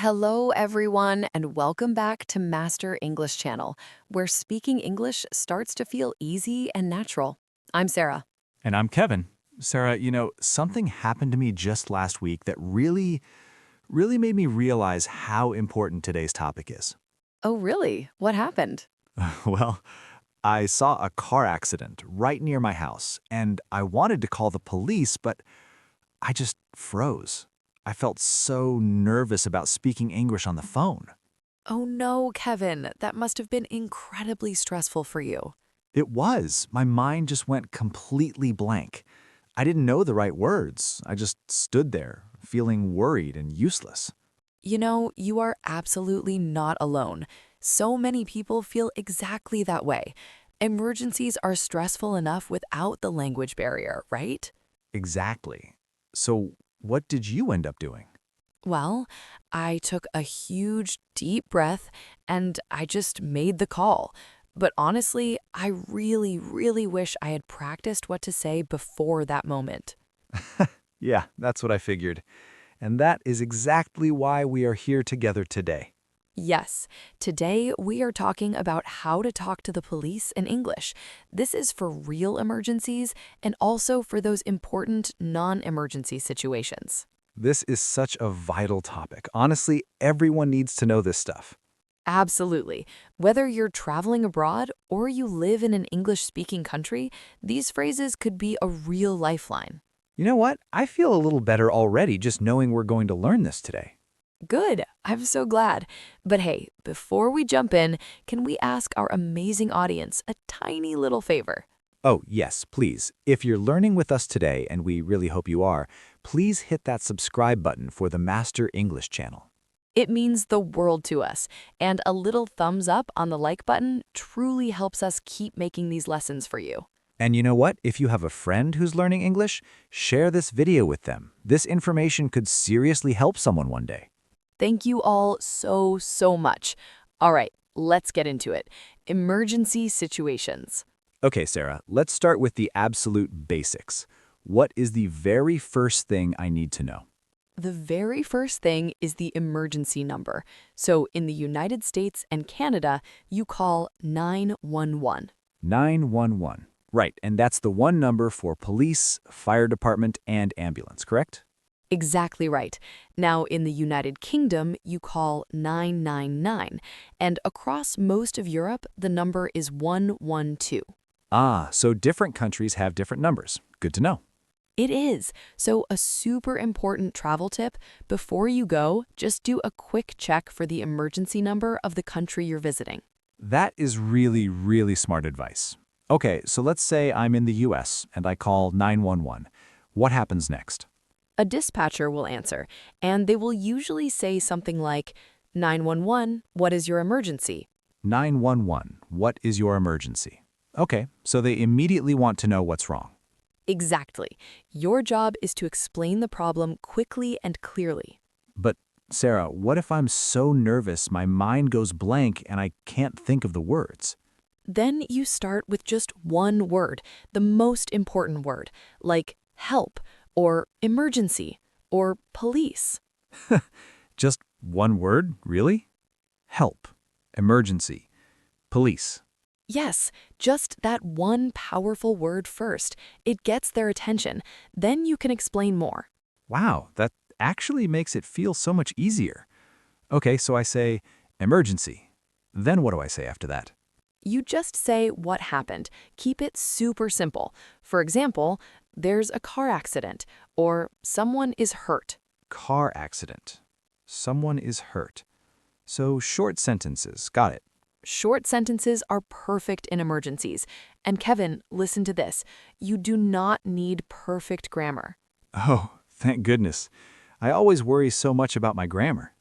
Hello, everyone, and welcome back to Master English Channel, where speaking English starts to feel easy and natural. I'm Sarah. And I'm Kevin. Sarah, something happened to me just last week that really made me realize how important today's topic is. Oh, really? What happened? Well, I saw a car accident right near my house, and I wanted to call the police, but I just froze. I felt so nervous about speaking English on the phone. Oh, no, Kevin. That must have been incredibly stressful for you. It was. My mind just went completely blank. I didn't know the right words. I just stood there, feeling worried and useless. You know, you are absolutely not alone. So many people feel exactly that way. Emergencies are stressful enough without the language barrier, right? Exactly. So, what did you end up doing? Well, I took a huge, deep breath and I just made the call. But honestly, I really wish I had practiced what to say before that moment. Yeah, that's what I figured. And that is exactly why we are here together today. Yes, today we are talking about how to talk to the police in English. This is for real emergencies and also for those important non emergency situations. This is such a vital topic. Honestly, everyone needs to know this stuff. Absolutely. Whether you're traveling abroad or you live in an English speaking country, these phrases could be a real lifeline. You know what? I feel a little better already just knowing we're going to learn this today. Good. I'm so glad. But hey, before we jump in, can we ask our amazing audience a tiny little favor? Oh, yes, please. If you're learning with us today, and we really hope you are, please hit that subscribe button for the Master English channel. It means the world to us, and a little thumbs up on the like button truly helps us keep making these lessons for you. And you know what? If you have a friend who's learning English, share this video with them. This information could seriously help someone one day. Thank you all so much. All right, let's get into it. Emergency situations. Okay, Sarah, let's start with the absolute basics. What is the very first thing I need to know? The very first thing is the emergency number. So in the United States and Canada, you call 911. 911. Right, and that's the one number for police, fire department, and ambulance, correct? Exactly right. Now, in the United Kingdom, you call 999, and across most of Europe, the number is 112. Ah, so different countries have different numbers. Good to know. It is. So, a super important travel tip before you go, just do a quick check for the emergency number of the country you're visiting. That is really smart advice. Okay, so let's say I'm in the US and I call 911. What happens next? A dispatcher will answer, and they will usually say something like, 911, what is your emergency? 911. What is your emergency? Okay, so they immediately want to know what's wrong. Exactly. Your job is to explain the problem quickly and clearly. But, Sarah, what if I'm so nervous my mind goes blank and I can't think of the words? Then you start with just one word, the most important word, like help, or emergency, or police. Just one word, really? Help, emergency, police. Yes, just that one powerful word first. It gets their attention. Then you can explain more. Wow, that actually makes it feel so much easier. Okay, so I say emergency. Then what do I say after that? You just say what happened. Keep it super simple. For example, there's a car accident, or someone is hurt. Car accident. Someone is hurt. So short sentences, got it. Short sentences are perfect in emergencies. And Kevin, listen to this. You do not need perfect grammar. Oh, thank goodness. I always worry so much about my grammar.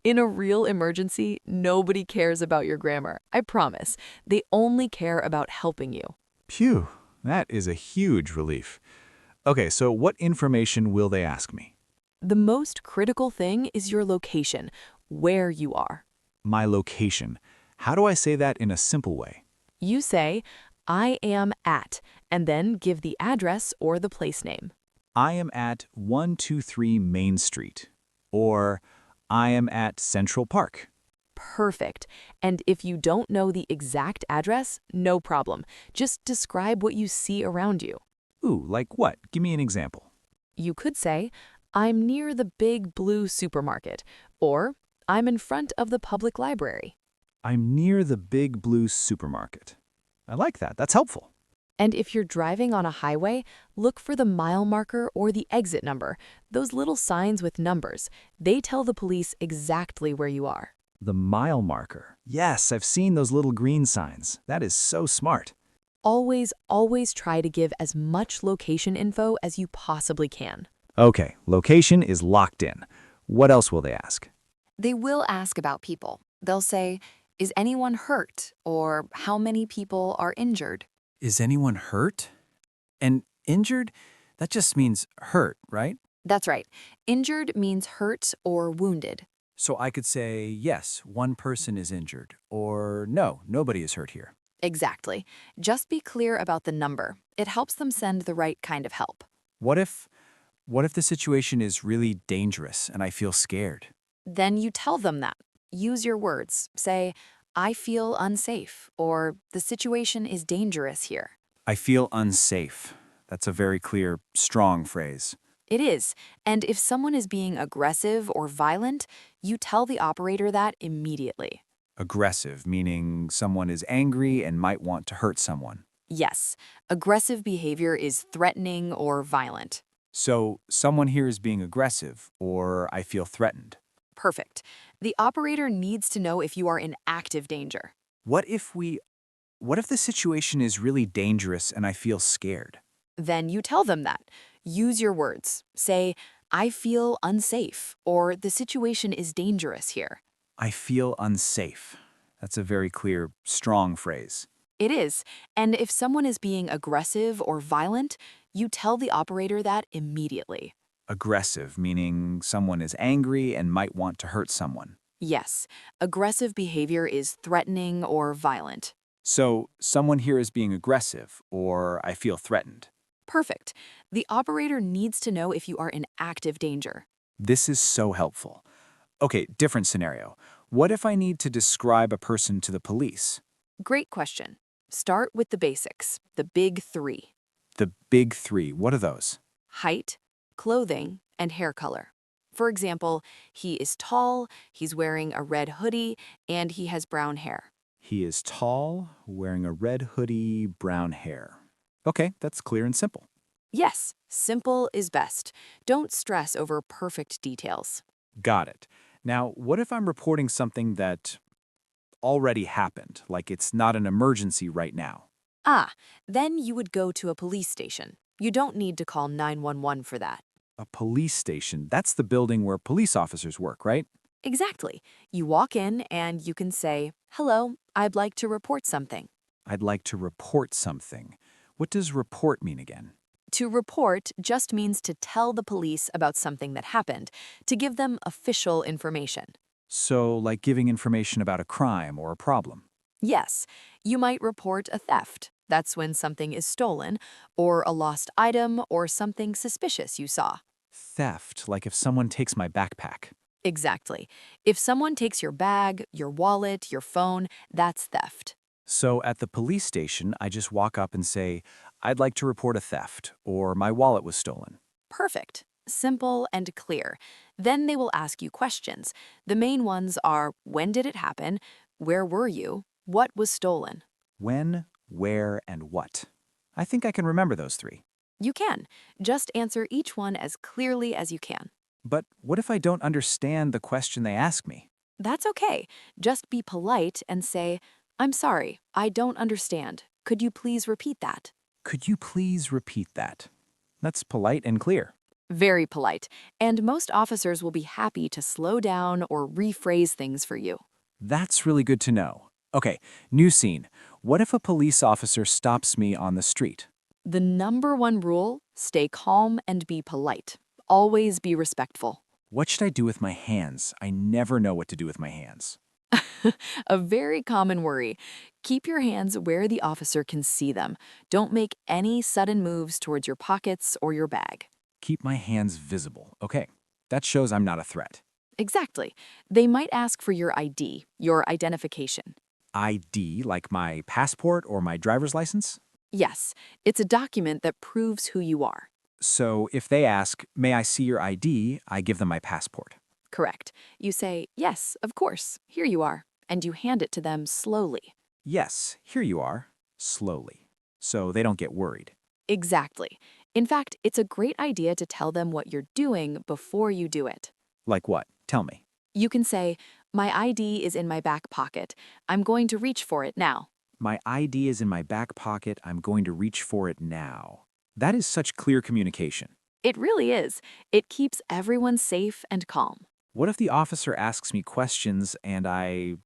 In a real emergency, nobody cares about your grammar. I promise. They only care about helping you. Phew, that is a huge relief. Okay, so what information will they ask me? The most critical thing is your location, where you are. My location. How do I say that in a simple way? You say, I am at, and then give the address or the place name. I am at 123 Main Street. Or I am at Central Park. Perfect. And if you don't know the exact address, no problem. Just describe what you see around you. Ooh, like what? Give me an example. You could say, I'm near the big blue supermarket, or I'm in front of the public library. I'm near the big blue supermarket. I like that. That's helpful. And if you're driving on a highway, look for the mile marker or the exit number, those little signs with numbers. They tell the police exactly where you are. The mile marker. Yes, I've seen those little green signs. That is so smart. Always try to give as much location info as you possibly can. Okay, location is locked in. What else will they ask? They will ask about people. They'll say, is anyone hurt? Or how many people are injured? Is anyone hurt? And injured? That just means hurt, right? That's right. Injured means hurt or wounded. So I could say, yes, one person is injured, or no, nobody is hurt here. Exactly. Just be clear about the number. It helps them send the right kind of help. What if the situation is really dangerous and I feel scared? Then you tell them that. Use your words. Say, I feel unsafe, or the situation is dangerous here. I feel unsafe. That's a very clear, strong phrase. It is. And if someone is being aggressive or violent, you tell the operator that immediately. Aggressive, meaning someone is angry and might want to hurt someone. Yes, aggressive behavior is threatening or violent. So someone here is being aggressive, or I feel threatened. Perfect. The operator needs to know if you are in active danger. What if the situation is really dangerous and I feel scared? Then you tell them that. Use your words. Say, I feel unsafe, or the situation is dangerous here. I feel unsafe. That's a very clear, strong phrase. It is. And if someone is being aggressive or violent, you tell the operator that immediately. Aggressive, meaning someone is angry and might want to hurt someone. Yes, aggressive behavior is threatening or violent. So, someone here is being aggressive, or I feel threatened. Perfect. The operator needs to know if you are in active danger. This is so helpful. Okay, different scenario. What if I need to describe a person to the police? Great question. Start with the basics, the big three: The big three, what are those? height, clothing, and hair color. For example, he is tall, he's wearing a red hoodie, and he has brown hair. He is tall, wearing a red hoodie, brown hair. Okay, that's clear and simple. Yes, simple is best. Don't stress over perfect details. Got it. Now, what if I'm reporting something that already happened, like it's not an emergency right now? Then you would go to a police station. You don't need to call 911 for that. A police station, that's the building where police officers work, right? Exactly. You walk in and you can say, hello, I'd like to report something. I'd like to report something. What does report mean again? To report just means to tell the police about something that happened, to give them official information. So, like giving information about a crime or a problem. Yes, you might report a theft. That's when something is stolen, or a lost item, or something suspicious you saw. Theft, like if someone takes my backpack. Exactly. If someone takes your bag, your wallet, your phone, that's theft. So at the police station, I just walk up and say, I'd like to report a theft, or my wallet was stolen. Perfect. Simple and clear. Then they will ask you questions. The main ones are, when did it happen? Where were you? What was stolen? When, where, and what. I think I can remember those three. You can. Just answer each one as clearly as you can. But what if I don't understand the question they ask me? That's okay. Just be polite and say, I'm sorry, I don't understand. Could you please repeat that? Could you please repeat that? That's polite and clear. Very polite. And most officers will be happy to slow down or rephrase things for you. That's really good to know. Okay, new scene. What if a police officer stops me on the street? The number one rule, stay calm and be polite. Always be respectful. What should I do with my hands? I never know what to do with my hands. A very common worry. Keep your hands where the officer can see them. Don't make any sudden moves towards your pockets or your bag. Keep my hands visible. Okay, that shows I'm not a threat. Exactly. They might ask for your ID, your identification. ID, like my passport or my driver's license? Yes, it's a document that proves who you are. So if they ask, may I see your ID, I give them my passport. Correct. You say, yes, of course, here you are, and you hand it to them slowly. Yes, here you are, slowly. So they don't get worried. Exactly. In fact, it's a great idea to tell them what you're doing before you do it. Like what? Tell me. You can say, my ID is in my back pocket. I'm going to reach for it now. My ID is in my back pocket, I'm going to reach for it now. That is such clear communication. It really is. It keeps everyone safe and calm. What if the officer asks me questions and I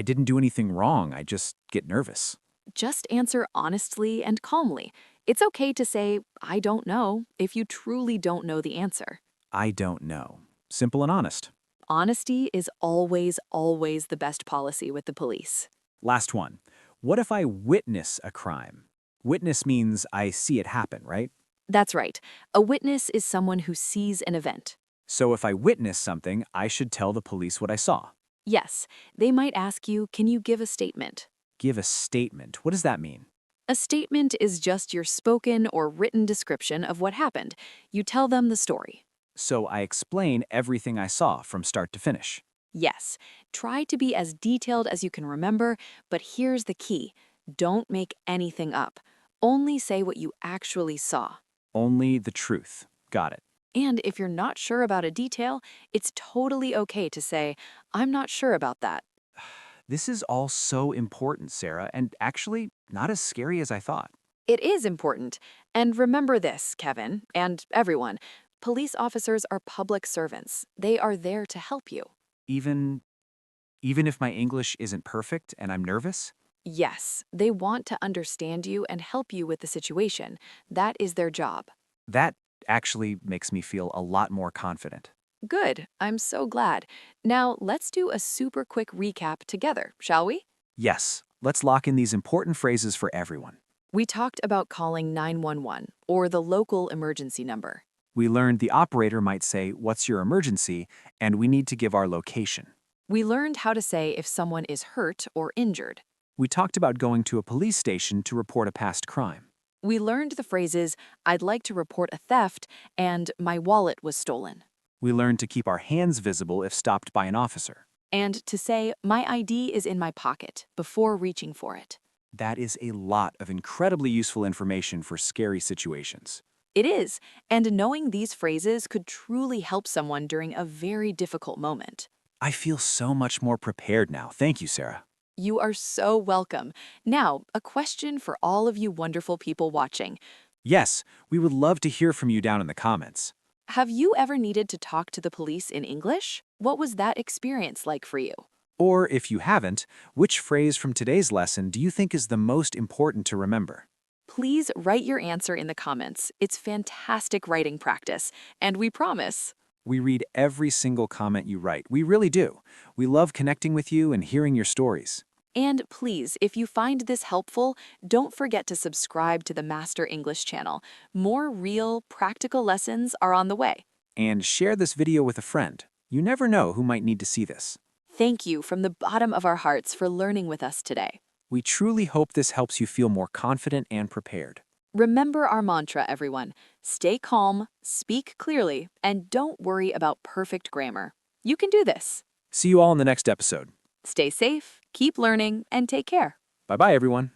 didn't do anything wrong, I just get nervous? Just answer honestly and calmly. It's okay to say, I don't know, if you truly don't know the answer. I don't know. Simple and honest. Honesty is always, always the best policy with the police. Last one. What if I witness a crime? Witness means I see it happen, right? That's right. A witness is someone who sees an event. So if I witness something, I should tell the police what I saw. Yes, they might ask you, can you give a statement? Give a statement. What does that mean? A statement is just your spoken or written description of what happened. You tell them the story. So I explain everything I saw from start to finish. Yes, try to be as detailed as you can remember, but here's the key. Don't make anything up. Only say what you actually saw. Only the truth. Got it. And if you're not sure about a detail, it's totally okay to say, I'm not sure about that. This is all so important, Sarah, and actually not as scary as I thought. It is important. And remember this, Kevin, and everyone. Police officers are public servants. They are there to help you. Even even if my English isn't perfect and I'm nervous? Yes, they want to understand you and help you with the situation. That is their job. That actually makes me feel a lot more confident. Good, I'm so glad. Now, let's do a super quick recap together, shall we? Yes, let's lock in these important phrases for everyone. We talked about calling 911, or the local emergency number. We learned the operator might say, "What's your emergency?" and we need to give our location. We learned how to say if someone is hurt or injured. We talked about going to a police station to report a past crime. We learned the phrases, I'd like to report a theft, and my wallet was stolen. We learned to keep our hands visible if stopped by an officer. And to say, my ID is in my pocket, before reaching for it. That is a lot of incredibly useful information for scary situations. It is, and knowing these phrases could truly help someone during a very difficult moment. I feel so much more prepared now. Thank you, Sarah. You are so welcome. Now, a question for all of you wonderful people watching. Yes, we would love to hear from you down in the comments. Have you ever needed to talk to the police in English? What was that experience like for you? Or if you haven't, which phrase from today's lesson do you think is the most important to remember? Please write your answer in the comments. It's fantastic writing practice, and we promise. We read every single comment you write. We really do. We love connecting with you and hearing your stories. And please, if you find this helpful, don't forget to subscribe to the Master English channel. More real, practical lessons are on the way. And share this video with a friend. You never know who might need to see this. Thank you from the bottom of our hearts for learning with us today. We truly hope this helps you feel more confident and prepared. Remember our mantra, everyone. Stay calm, speak clearly, and don't worry about perfect grammar. You can do this. See you all in the next episode. Stay safe, keep learning, and take care. Bye-bye, everyone.